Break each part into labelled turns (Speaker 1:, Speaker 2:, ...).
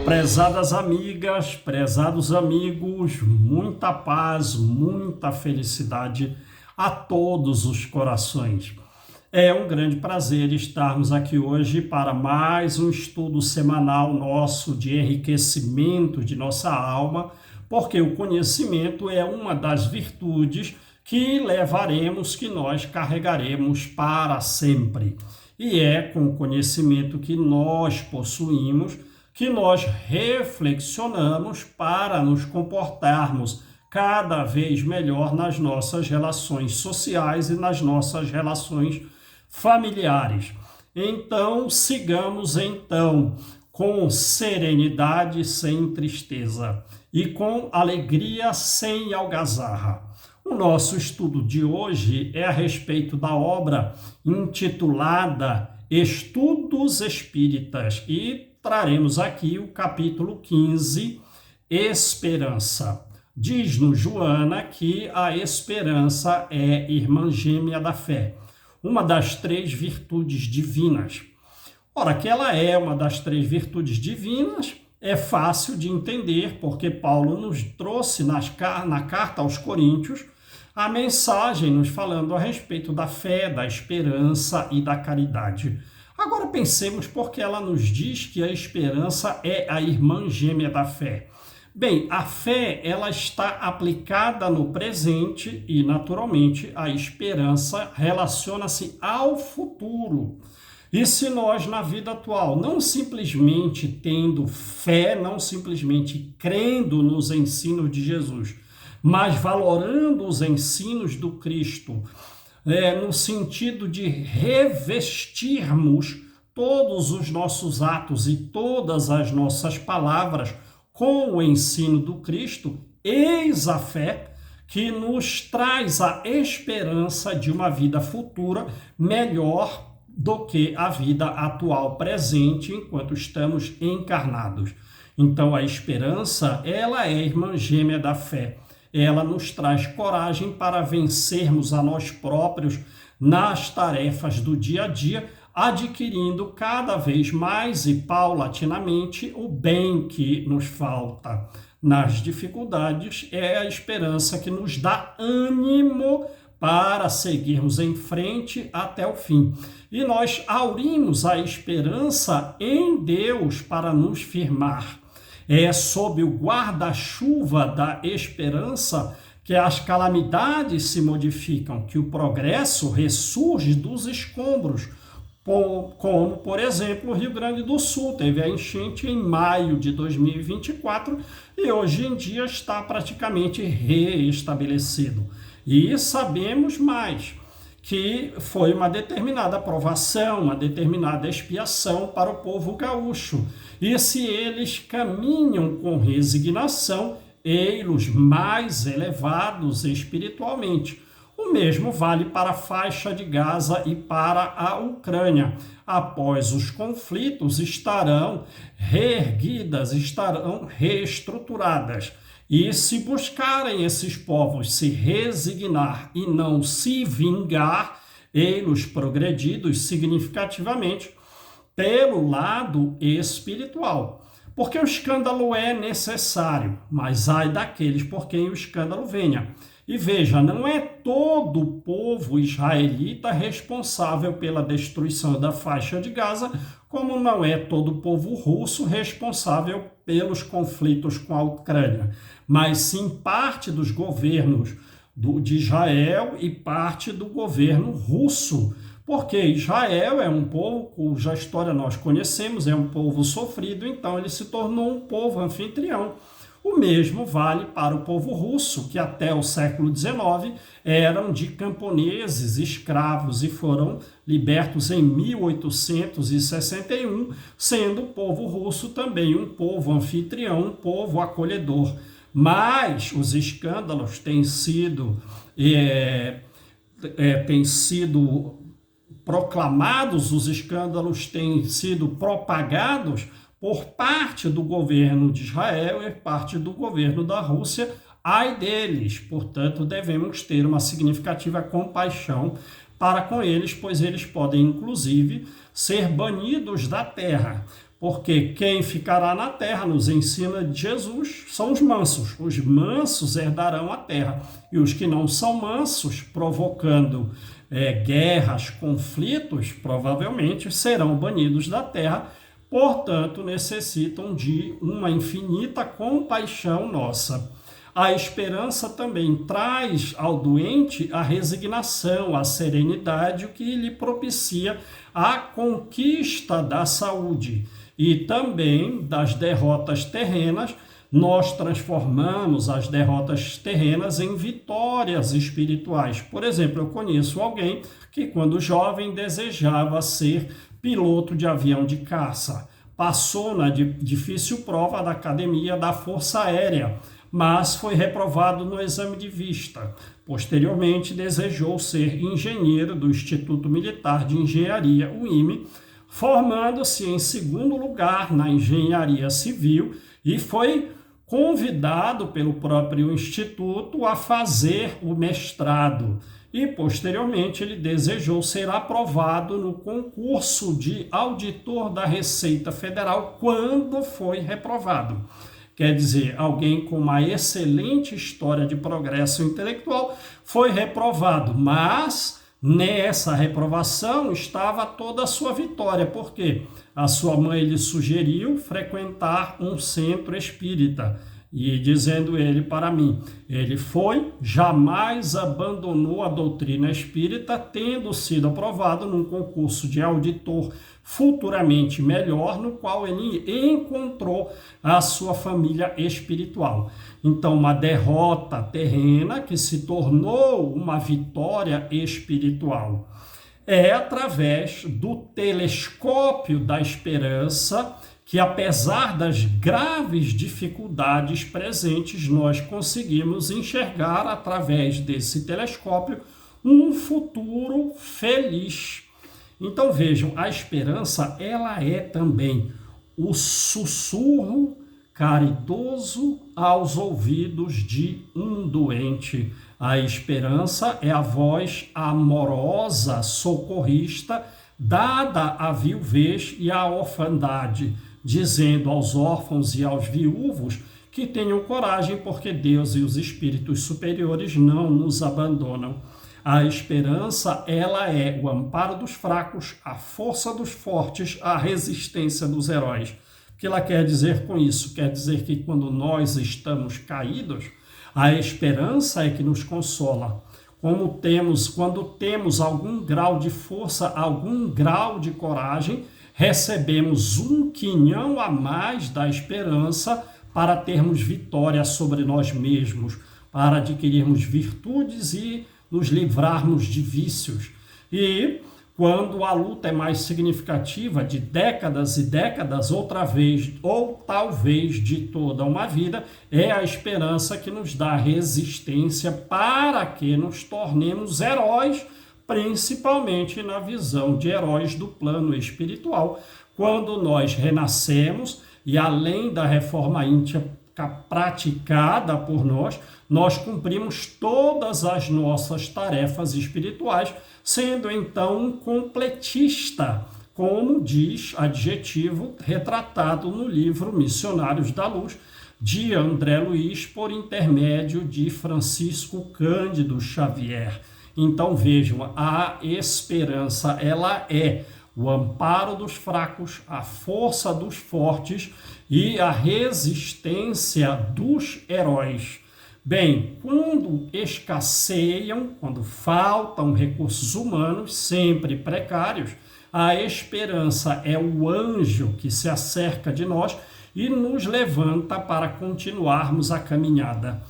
Speaker 1: Prezadas amigas, prezados amigos, muita paz, muita felicidade a todos os corações. É um grande prazer estarmos aqui hoje para mais um estudo semanal nosso de enriquecimento de nossa alma, porque o conhecimento é uma das virtudes que levaremos, que nós carregaremos para sempre. E é com o conhecimento que nós possuímos que nós reflexionamos para nos comportarmos cada vez melhor nas nossas relações sociais e nas nossas relações familiares. Então, sigamos com serenidade sem tristeza e com alegria sem algazarra. O nosso estudo de hoje é a respeito da obra intitulada Estudos Espíritas e traremos aqui o capítulo 15, Esperança. Diz-nos Joana que a esperança é irmã gêmea da fé, uma das três virtudes divinas. Ora, que ela é uma das três virtudes divinas, é fácil de entender, porque Paulo nos trouxe na carta aos Coríntios a mensagem nos falando a respeito da fé, da esperança e da caridade. Agora pensemos porque ela nos diz que a esperança é a irmã gêmea da fé. Bem, a fé ela está aplicada no presente e, naturalmente, a esperança relaciona-se ao futuro. E se nós, na vida atual, não simplesmente tendo fé, não simplesmente crendo nos ensinos de Jesus, mas valorando os ensinos do Cristo, no sentido de revestirmos todos os nossos atos e todas as nossas palavras com o ensino do Cristo, eis a fé que nos traz a esperança de uma vida futura melhor do que a vida atual presente enquanto estamos encarnados. Então a esperança, ela é irmã gêmea da fé. Ela nos traz coragem para vencermos a nós próprios nas tarefas do dia a dia, adquirindo cada vez mais e paulatinamente o bem que nos falta. Nas dificuldades, é a esperança que nos dá ânimo para seguirmos em frente até o fim. E nós aurimos a esperança em Deus para nos firmar. É sob o guarda-chuva da esperança que as calamidades se modificam, que o progresso ressurge dos escombros, como, por exemplo, o Rio Grande do Sul teve a enchente em maio de 2024 e hoje em dia está praticamente reestabelecido. E sabemos mais, que foi uma determinada provação, uma determinada expiação para o povo gaúcho. E se eles caminham com resignação, ei-los mais elevados espiritualmente. O mesmo vale para a faixa de Gaza e para a Ucrânia. Após os conflitos, estarão reerguidas, estarão reestruturadas. E se buscarem esses povos se resignar e não se vingar, ei-los progredidos significativamente pelo lado espiritual. Porque o escândalo é necessário, mas ai daqueles por quem o escândalo venha. E veja, não é todo o povo israelita responsável pela destruição da faixa de Gaza, como não é todo o povo russo responsável pelos conflitos com a Ucrânia, mas sim parte dos governos de Israel e parte do governo russo, porque Israel é um povo cuja história nós conhecemos, é um povo sofrido, então ele se tornou um povo anfitrião. O mesmo vale para o povo russo, que até o século XIX eram de camponeses escravos e foram libertos em 1861, sendo o povo russo também um povo anfitrião, um povo acolhedor. Mas os escândalos têm sido proclamados, os escândalos têm sido propagados por parte do governo de Israel e parte do governo da Rússia, ai deles. Portanto, devemos ter uma significativa compaixão para com eles, pois eles podem, inclusive, ser banidos da terra. Porque quem ficará na terra, nos ensina de Jesus, são os mansos. Os mansos herdarão a terra. E os que não são mansos, provocando guerras, conflitos, provavelmente serão banidos da terra. Portanto, necessitam de uma infinita compaixão nossa. A esperança também traz ao doente a resignação, a serenidade, o que lhe propicia a conquista da saúde. E também das derrotas terrenas, nós transformamos as derrotas terrenas em vitórias espirituais. Por exemplo, eu conheço alguém que, quando jovem, desejava ser piloto de avião de caça. Passou na difícil prova da Academia da Força Aérea, mas foi reprovado no exame de vista. Posteriormente, desejou ser engenheiro do Instituto Militar de Engenharia, o IME, formando-se em segundo lugar na engenharia civil e foi convidado pelo próprio Instituto a fazer o mestrado. E, posteriormente, ele desejou ser aprovado no concurso de auditor da Receita Federal quando foi reprovado. Quer dizer, alguém com uma excelente história de progresso intelectual foi reprovado, mas nessa reprovação estava toda a sua vitória, porque a sua mãe lhe sugeriu frequentar um centro espírita. E dizendo ele para mim, ele foi, jamais abandonou a doutrina espírita, tendo sido aprovado num concurso de auditor futuramente melhor, no qual ele encontrou a sua família espiritual. Então, uma derrota terrena que se tornou uma vitória espiritual. É através do telescópio da esperança que, apesar das graves dificuldades presentes, nós conseguimos enxergar através desse telescópio um futuro feliz. Então vejam, a esperança ela é também o sussurro caridoso aos ouvidos de um doente. A esperança é a voz amorosa, socorrista, dada à viuvez e à orfandade, dizendo aos órfãos e aos viúvos que tenham coragem, porque Deus e os espíritos superiores não nos abandonam. A esperança, ela é o amparo dos fracos, a força dos fortes, a resistência dos heróis. O que ela quer dizer com isso? Quer dizer que quando nós estamos caídos, a esperança é que nos consola. Quando temos algum grau de força, algum grau de coragem, recebemos um quinhão a mais da esperança para termos vitória sobre nós mesmos, para adquirirmos virtudes e nos livrarmos de vícios. E quando a luta é mais significativa, de décadas e décadas, outra vez, ou talvez de toda uma vida, é a esperança que nos dá resistência para que nos tornemos heróis, principalmente na visão de heróis do plano espiritual, quando nós renascemos e, além da reforma íntima praticada por nós, nós cumprimos todas as nossas tarefas espirituais, sendo então um completista, como diz adjetivo retratado no livro Missionários da Luz, de André Luiz, por intermédio de Francisco Cândido Xavier. Então vejam, a esperança ela é o amparo dos fracos, a força dos fortes e a resistência dos heróis. Bem, quando escasseiam, quando faltam recursos humanos, sempre precários, a esperança é o anjo que se acerca de nós e nos levanta para continuarmos a caminhada.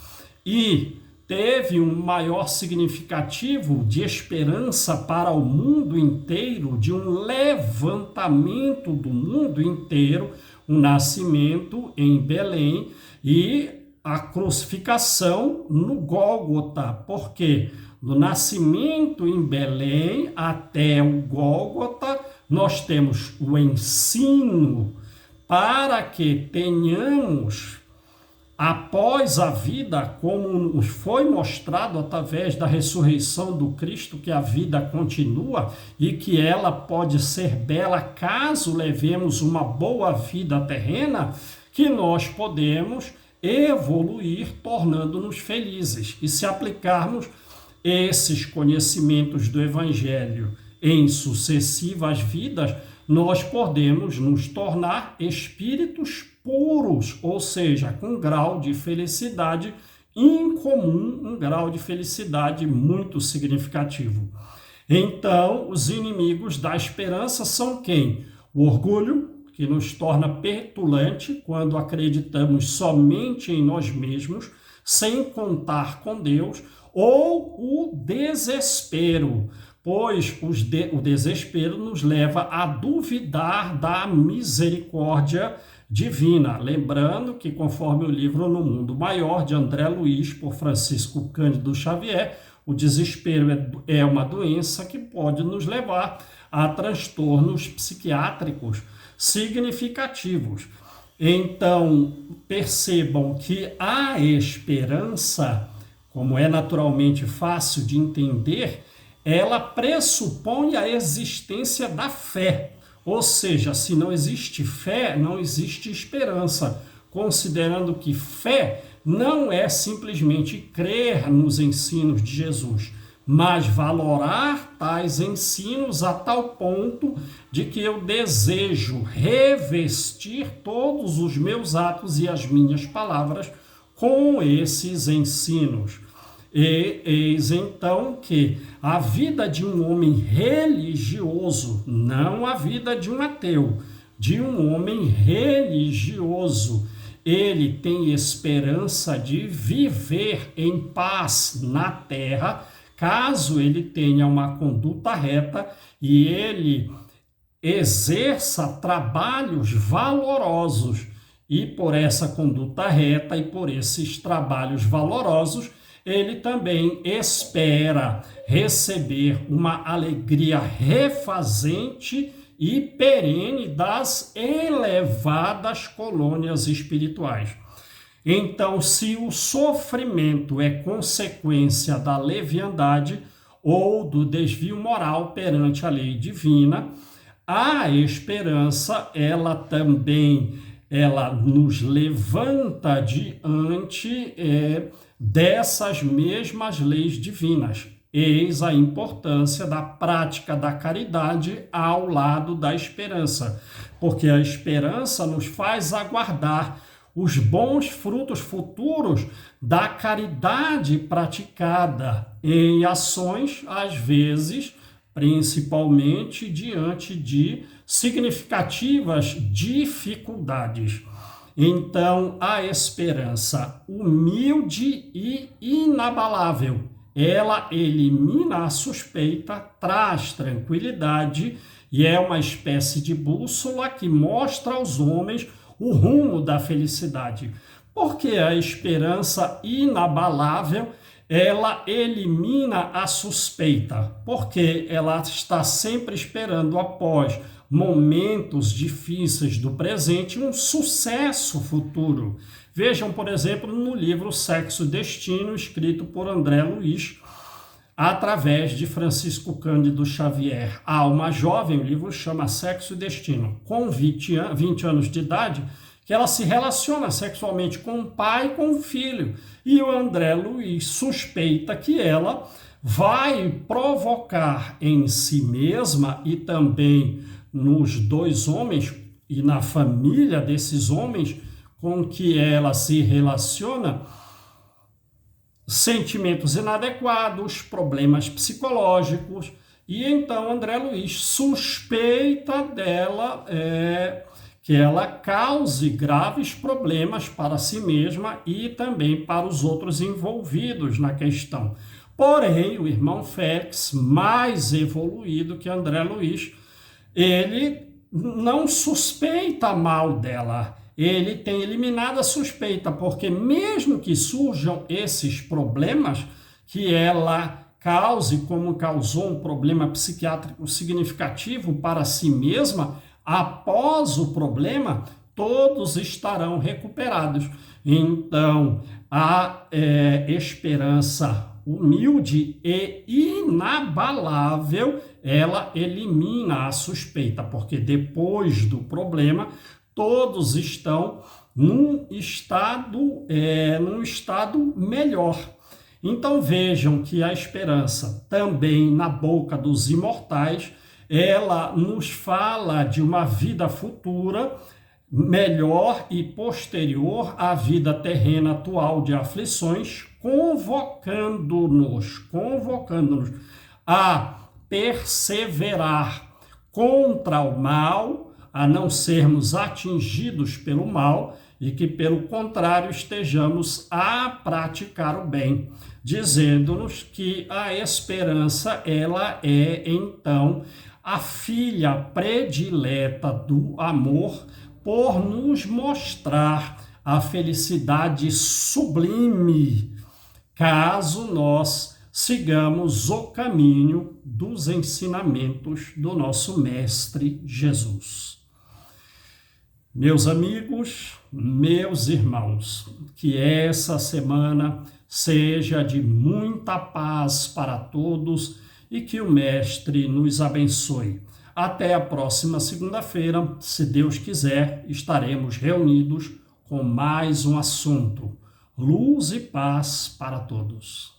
Speaker 1: E teve um maior significativo de esperança para o mundo inteiro, de um levantamento do mundo inteiro, o nascimento em Belém e a crucificação no Gólgota, porque do nascimento em Belém até o Gólgota nós temos o ensino para que tenhamos após a vida, como nos foi mostrado através da ressurreição do Cristo, que a vida continua e que ela pode ser bela caso levemos uma boa vida terrena, que nós podemos evoluir tornando-nos felizes. E se aplicarmos esses conhecimentos do Evangelho em sucessivas vidas, nós podemos nos tornar espíritos puros, ou seja, com um grau de felicidade incomum, um grau de felicidade muito significativo. Então, os inimigos da esperança são quem? O orgulho, que nos torna petulante quando acreditamos somente em nós mesmos, sem contar com Deus, ou o desespero, pois o desespero nos leva a duvidar da misericórdia divina. Lembrando que, conforme o livro No Mundo Maior, de André Luiz, por Francisco Cândido Xavier, o desespero é uma doença que pode nos levar a transtornos psiquiátricos significativos. Então, percebam que a esperança, como é naturalmente fácil de entender, ela pressupõe a existência da fé. Ou seja, se não existe fé, não existe esperança, considerando que fé não é simplesmente crer nos ensinos de Jesus, mas valorar tais ensinos a tal ponto de que eu desejo revestir todos os meus atos e as minhas palavras com esses ensinos. E eis então que a vida de um homem religioso, não a vida de um ateu, de um homem religioso, ele tem esperança de viver em paz na terra, caso ele tenha uma conduta reta e ele exerça trabalhos valorosos. E por essa conduta reta e por esses trabalhos valorosos, ele também espera receber uma alegria refazente e perene das elevadas colônias espirituais. Então, se o sofrimento é consequência da leviandade ou do desvio moral perante a lei divina, a esperança, ela nos levanta diante dessas mesmas leis divinas. Eis a importância da prática da caridade ao lado da esperança, porque a esperança nos faz aguardar os bons frutos futuros da caridade praticada em ações, às vezes, principalmente diante de significativas dificuldades. Então, a esperança humilde e inabalável, ela elimina a suspeita, traz tranquilidade e é uma espécie de bússola que mostra aos homens o rumo da felicidade. Porque a esperança inabalável, ela elimina a suspeita, porque ela está sempre esperando após momentos difíceis do presente um sucesso futuro. Vejam, por exemplo, no livro Sexo e Destino, escrito por André Luiz, através de Francisco Cândido Xavier. Há uma jovem, o livro chama Sexo e Destino, com 20 anos de idade, que ela se relaciona sexualmente com o pai e com o filho. E o André Luiz suspeita que ela vai provocar em si mesma e também nos dois homens e na família desses homens com que ela se relaciona, sentimentos inadequados, problemas psicológicos, e então André Luiz suspeita dela que ela cause graves problemas para si mesma e também para os outros envolvidos na questão. Porém, o irmão Félix, mais evoluído que André Luiz, ele não suspeita mal dela. Ele tem eliminado a suspeita, porque mesmo que surjam esses problemas, que ela cause, como causou um problema psiquiátrico significativo para si mesma, após o problema, todos estarão recuperados. Então, a esperança humilde e inabalável, ela elimina a suspeita, porque depois do problema, todos estão num estado melhor. Então vejam que a esperança, também na boca dos imortais, ela nos fala de uma vida futura melhor e posterior à vida terrena atual de aflições, convocando-nos a perseverar contra o mal, a não sermos atingidos pelo mal e que, pelo contrário, estejamos a praticar o bem, dizendo-nos que a esperança, ela é, então, a filha predileta do amor, por nos mostrar a felicidade sublime, caso nós sigamos o caminho dos ensinamentos do nosso Mestre Jesus. Meus amigos, meus irmãos, que essa semana seja de muita paz para todos e que o Mestre nos abençoe. Até a próxima segunda-feira, se Deus quiser, estaremos reunidos com mais um assunto. Luz e paz para todos.